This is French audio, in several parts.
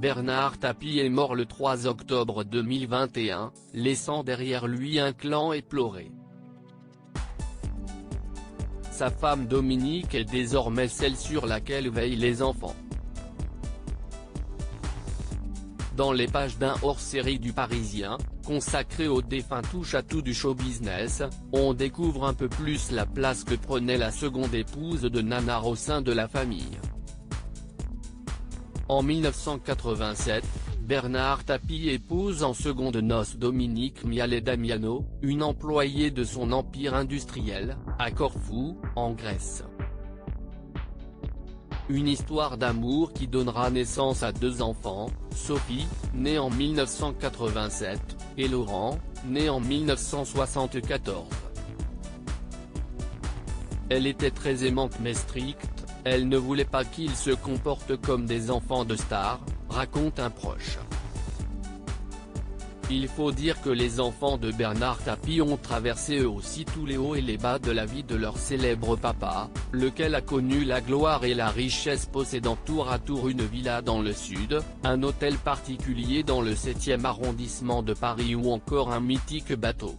Bernard Tapie est mort le 3 octobre 2021, laissant derrière lui un clan éploré. Sa femme Dominique est désormais celle sur laquelle veillent les enfants. Dans les pages d'un hors-série du Parisien, consacré au défunt touche-à-tout du show-business, on découvre un peu plus la place que prenait la seconde épouse de Nanar au sein de la famille. En 1987, Bernard Tapie épouse en seconde noces Dominique Mialet Damiano, une employée de son empire industriel, à Corfou, en Grèce. Une histoire d'amour qui donnera naissance à 2 enfants, Sophie, née en 1987, et Laurent, né en 1974. Elle était très aimante mais stricte, elle ne voulait pas qu'ils se comportent comme des enfants de stars, raconte un proche. Il faut dire que les enfants de Bernard Tapie ont traversé eux aussi tous les hauts et les bas de la vie de leur célèbre papa, lequel a connu la gloire et la richesse possédant tour à tour une villa dans le sud, un hôtel particulier dans le 7e arrondissement de Paris ou encore un mythique bateau.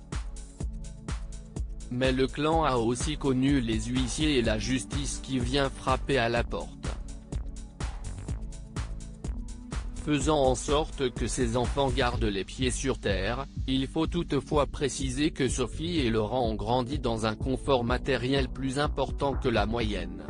Mais le clan a aussi connu les huissiers et la justice qui vient frapper à la porte. Faisant en sorte que ses enfants gardent les pieds sur terre, il faut toutefois préciser que Sophie et Laurent ont grandi dans un confort matériel plus important que la moyenne.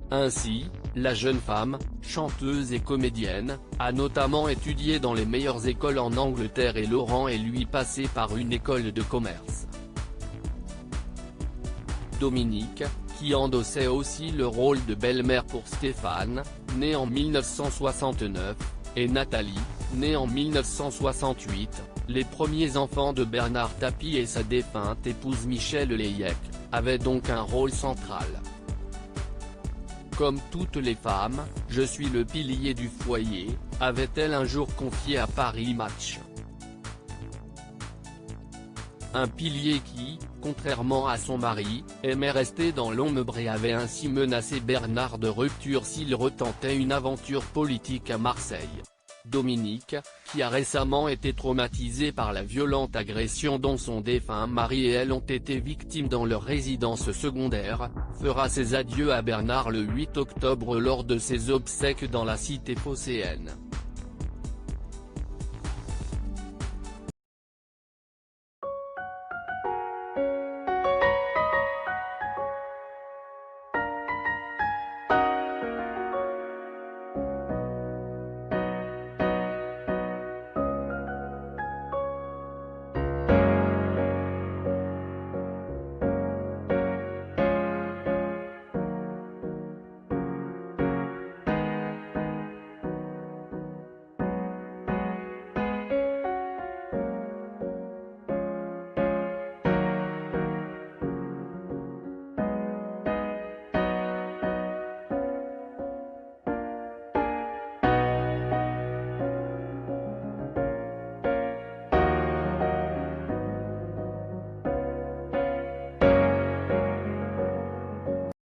Ainsi, la jeune femme, chanteuse et comédienne, a notamment étudié dans les meilleures écoles en Angleterre et Laurent est lui passé par une école de commerce. Dominique, qui endossait aussi le rôle de belle-mère pour Stéphane, né en 1969, et Nathalie, née en 1968, les premiers enfants de Bernard Tapie et sa défunte épouse Michèle Leyec, avaient donc un rôle central. Comme toutes les femmes, je suis le pilier du foyer, avait-elle un jour confié à Paris Match. Un pilier qui, contrairement à son mari, aimait rester dans l'ombre et avait ainsi menacé Bernard de rupture s'il retentait une aventure politique à Marseille. Dominique, qui a récemment été traumatisée par la violente agression dont son défunt mari et elle ont été victimes dans leur résidence secondaire, fera ses adieux à Bernard le 8 octobre lors de ses obsèques dans la cité phocéenne.